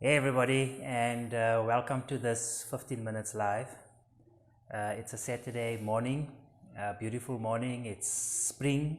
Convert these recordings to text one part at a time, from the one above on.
Hey everybody, and welcome to this 15 minutes live. It's a Saturday morning, a beautiful morning. It's spring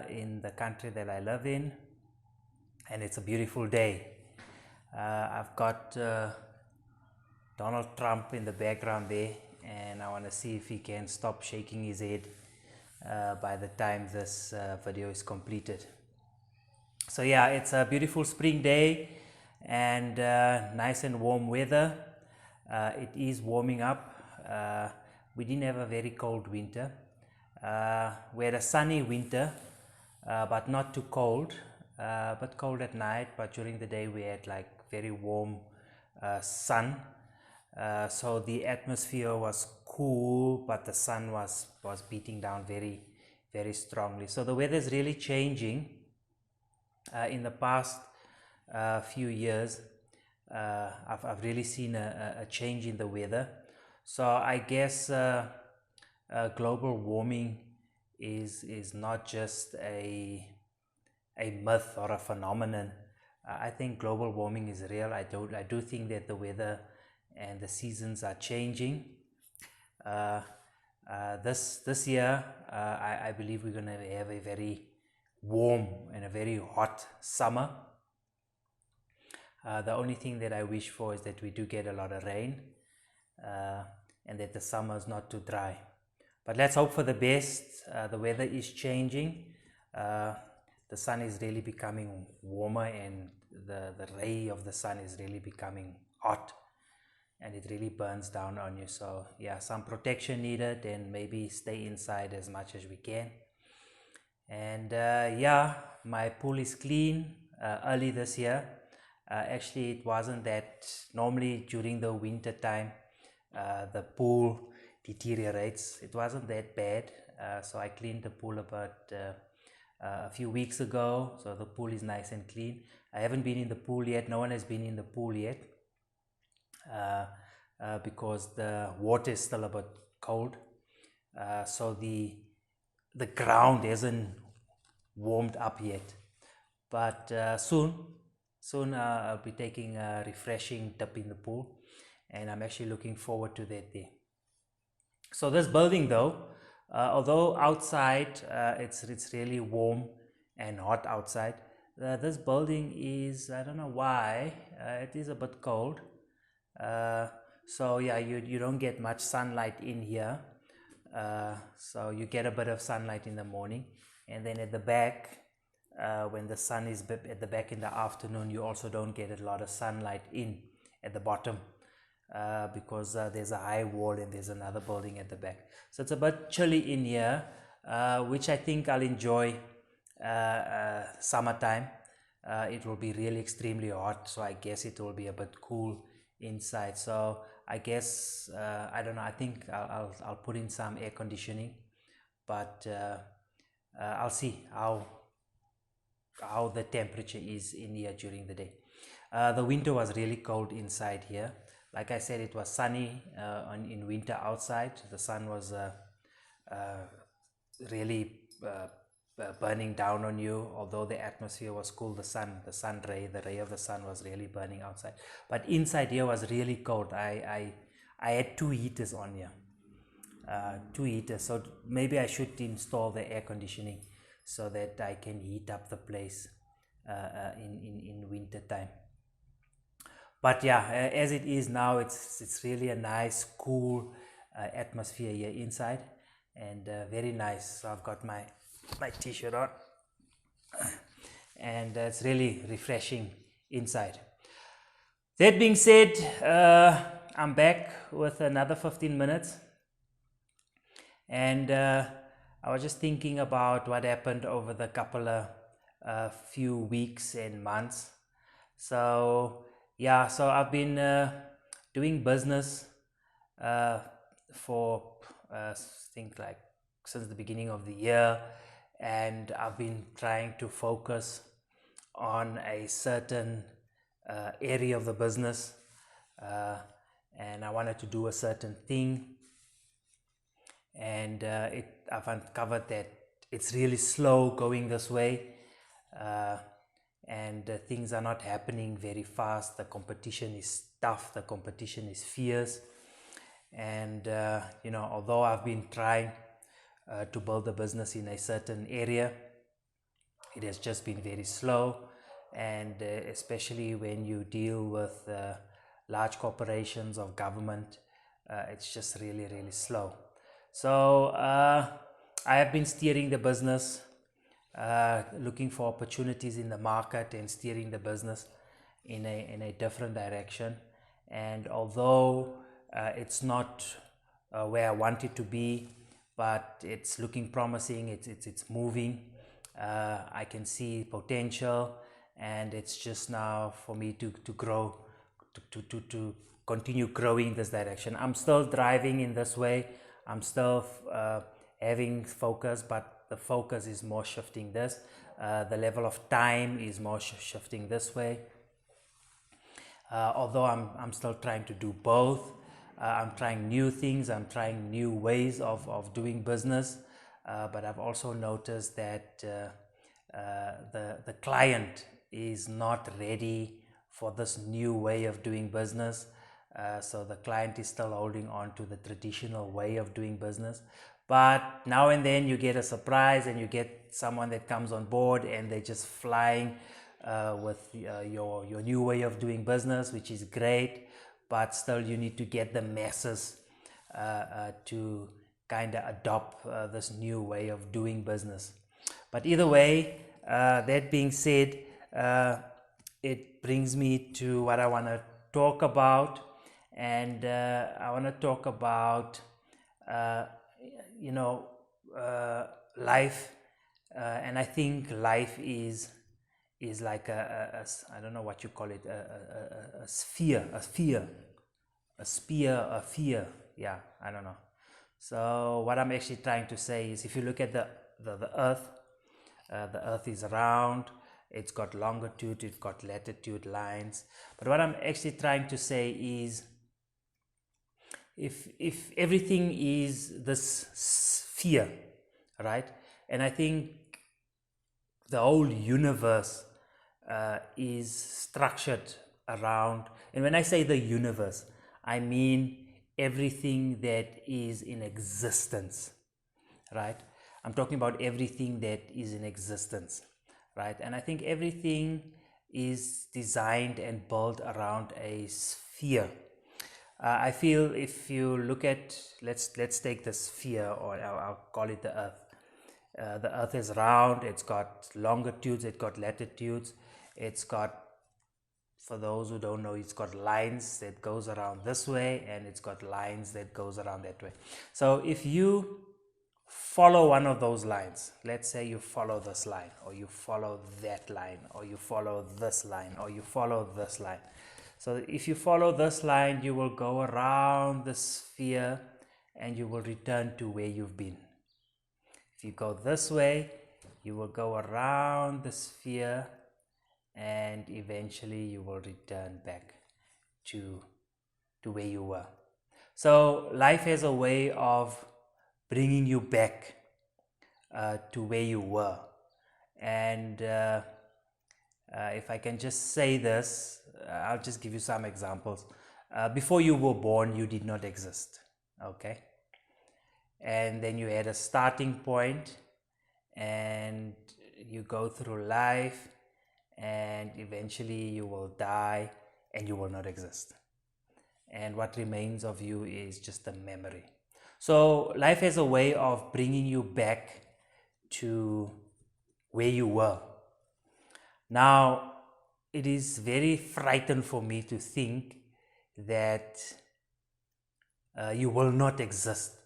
in the country that I live in, and it's a beautiful day. I've got Donald Trump in the background there, and I want to see if he can stop shaking his head by the time this video is completed. So yeah, it's a beautiful spring day and nice and warm weather. It is warming up. We didn't have a very cold winter. We had a sunny winter, but not too cold, but cold at night. But during the day we had like very warm sun. So the atmosphere was cool, but the sun was beating down very strongly. So the weather is really changing. In the past few years, I've really seen a change in the weather. So I guess global warming is not just a myth or a phenomenon. I think global warming is real. I do think that the weather and the seasons are changing. This year, I believe we're going to have a very warm and a very hot summer. The only thing that I wish for is that we do get a lot of rain and that the summer is not too dry. But let's hope for the best. The weather is changing. The sun is really becoming warmer, and the ray of the sun is really becoming hot, and it really burns down on you. So yeah, some protection needed, and maybe stay inside as much as we can. And yeah, my pool is clean. Early this year, actually it wasn't that. Normally during the winter time the pool deteriorates. It wasn't that bad, so I cleaned the pool about a few weeks ago, so the pool is nice and clean. I haven't been in the pool yet. No one has been in the pool yet because the water is still a bit cold, so the ground hasn't warmed up yet. But soon I'll be taking a refreshing dip in the pool, and I'm actually looking forward to that day. So this building though, although outside it's really warm and hot outside, this building is, I don't know why, it is a bit cold. So yeah, you don't get much sunlight in here. So you get a bit of sunlight in the morning, and then at the back, when the sun is at the back in the afternoon, you also don't get a lot of sunlight in at the bottom, because there's a high wall and there's another building at the back. So it's a bit chilly in here, which I think I'll enjoy. Summertime, it will be really extremely hot, so I guess it will be a bit cool inside. So I guess I don't know, I think I'll put in some air conditioning, but I'll see how the temperature is in here during the day. The winter was really cold inside here. Like I said, it was sunny in winter outside. The sun was really burning down on you. Although the atmosphere was cool, the ray of the sun was really burning outside. But inside here was really cold. I had two heaters on here, two heaters. So maybe I should install the air conditioning so that I can heat up the place in winter time. But yeah, as it is now, it's really a nice cool atmosphere here inside, and very nice. So I've got my t-shirt on, and it's really refreshing inside. That being said, I'm back with another 15 minutes, and I was just thinking about what happened over the couple of few weeks and months. So yeah, so I've been doing business for I think like since the beginning of the year, and I've been trying to focus on a certain area of the business, and I wanted to do a certain thing, and I've uncovered that it's really slow going this way, and things are not happening very fast. The competition is tough, the competition is fierce, and although I've been trying to build a business in a certain area, it has just been very slow, and especially when you deal with large corporations of government, it's just really, really slow. So I have been steering the business, looking for opportunities in the market and steering the business in a different direction. And although it's not where I want it to be, but it's looking promising, it's moving. I can see potential, and it's just now for me to grow, to continue growing in this direction. I'm still driving in this way. I'm still having focus, but the focus is more shifting this. The level of time is more shifting this way. Although I'm still trying to do both. I'm trying new things. I'm trying new ways of doing business. But I've also noticed that the client is not ready for this new way of doing business. So the client is still holding on to the traditional way of doing business. But now and then you get a surprise, and you get someone that comes on board, and they're just flying with your new way of doing business, which is great. But still you need to get the masses to kind of adopt this new way of doing business. But either way, that being said, it brings me to what I want to talk about. And I want to talk about life, and I think life is like a I don't know what you call it, a sphere, yeah, I don't know. So what I'm actually trying to say is, if you look at the earth is round, it's got longitude, it's got latitude lines. But what I'm actually trying to say is, if everything is this sphere, right? And I think the whole universe is structured around, and when I say the universe, I mean everything that is in existence, right? I'm talking about everything that is in existence, right? And I think everything is designed and built around a sphere. I feel if you look at, let's take the sphere, or I'll call it the earth. The earth is round, it's got longitudes, it's got latitudes, it's got, for those who don't know, it's got lines that goes around this way, and it's got lines that goes around that way. So if you follow one of those lines, let's say you follow this line, or you follow that line, or you follow this line, or you follow this line. So if you follow this line, you will go around the sphere, and you will return to where you've been. If you go this way, you will go around the sphere, and eventually you will return back to where you were. So life has a way of bringing you back to where you were. And if I can just say this, I'll just give you some examples. Before you were born, you did not exist, okay? And then you had a starting point, and you go through life, and eventually you will die, and you will not exist. And what remains of you is just a memory. So life has a way of bringing you back to where you were. Now, it is very frightening for me to think that you will not exist.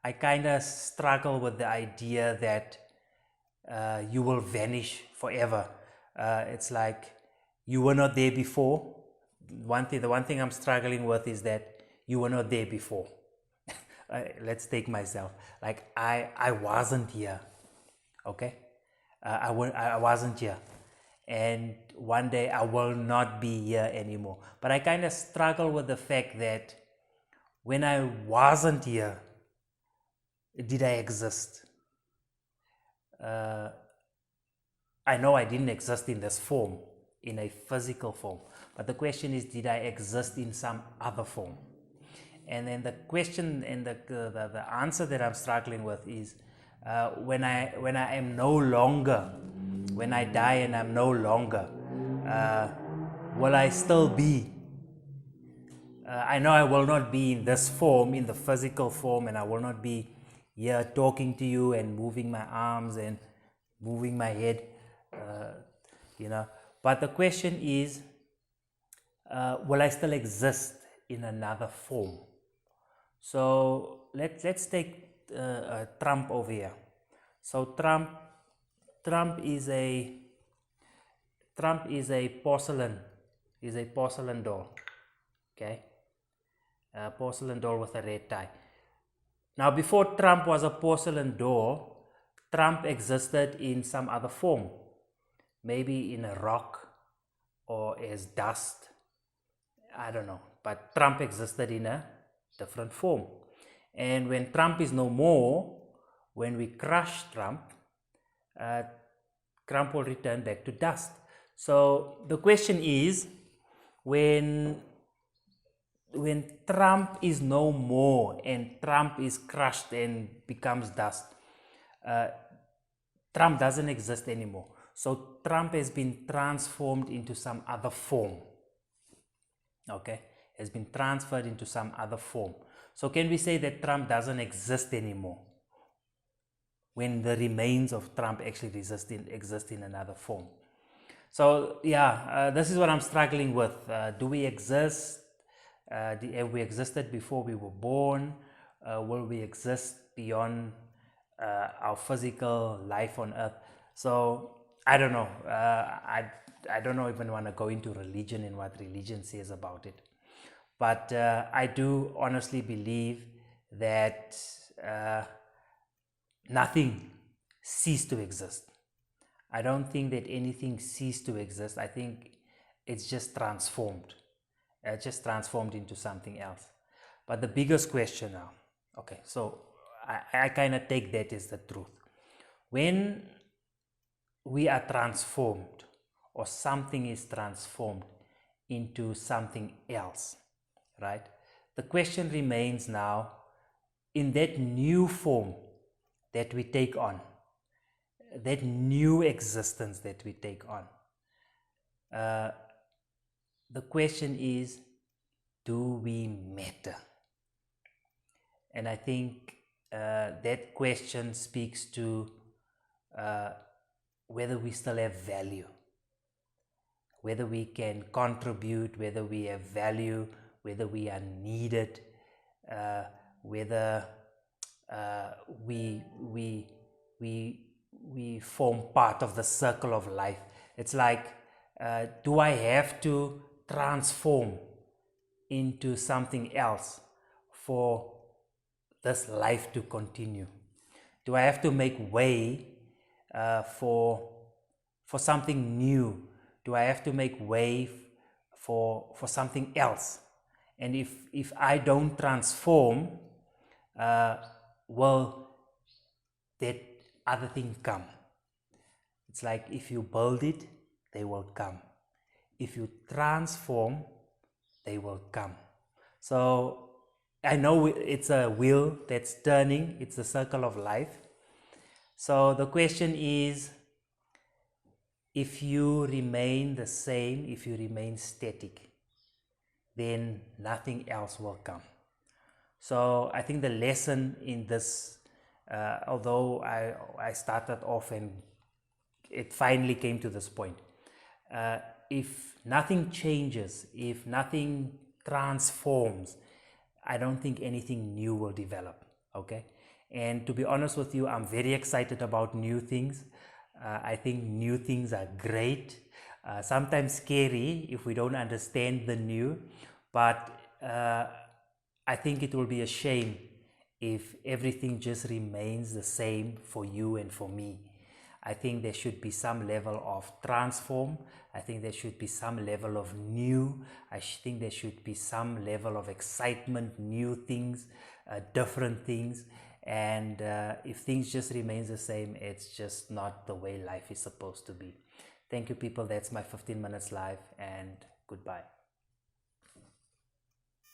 I kind of struggle with the idea that you will vanish forever. It's like you were not there before. The one thing I'm struggling with is that you were not there before. Let's take myself. Like I wasn't here, okay? I wasn't here. And one day I will not be here anymore. But I kind of struggle with the fact that when I wasn't here, did I exist? I know I didn't exist in this form, in a physical form. But the question is, did I exist in some other form? And then the question and the answer that I'm struggling with is, when I am no longer, when I die and I'm no longer, will I still be? I know I will not be in this form, in the physical form, and I will not be here talking to you and moving my arms and moving my head, But the question is, will I still exist in another form? So let's take Trump over here. So Trump is a porcelain doll, okay? A porcelain doll with a red tie. Now, before Trump was a porcelain doll, Trump existed in some other form, maybe in a rock or as dust. I don't know, but Trump existed in a different form. And when Trump is no more, when we crush Trump, Trump will return back to dust. So the question is, when Trump is no more and Trump is crushed and becomes dust, Trump doesn't exist anymore. So Trump has been transformed into some other form. Okay, has been transferred into some other form. So can we say that Trump doesn't exist anymore when the remains of Trump actually exist in another form? So yeah, this is what I'm struggling with. Do we exist? Have we existed before we were born? Will we exist beyond our physical life on earth? So I don't know. I don't even want to go into religion and what religion says about it. But I do honestly believe that nothing ceased to exist. I don't think that anything ceased to exist. I think it's just transformed. Just transformed into something else. But the biggest question now, okay, so I kind of take that as the truth. When we are transformed, or something is transformed into something else, right? The question remains now, in that new form that we take on, that new existence that we take on, the question is, do we matter? And I think that question speaks to whether we still have value, whether we can contribute, whether we have value, whether we are needed, whether we form part of the circle of life. It's like, do I have to transform into something else for this life to continue? Do I have to make way for something new? Do I have to make way for something else? And if I don't transform, will that other thing come? It's like, if you build it, they will come. If you transform, they will come. So I know it's a wheel that's turning, it's the circle of life. So the question is, if you remain the same, if you remain static, then nothing else will come. So I think the lesson in this, although I started off and it finally came to this point, if nothing changes, if nothing transforms, I don't think anything new will develop, okay? And to be honest with you, I'm very excited about new things. I think new things are great, sometimes scary if we don't understand the new, but I think it will be a shame if everything just remains the same for you and for me. I think there should be some level of transform. I think there should be some level of new. I think there should be some level of excitement, new things, different things. And if things just remain the same, it's just not the way life is supposed to be. Thank you, people. That's my 15 minutes live, and goodbye.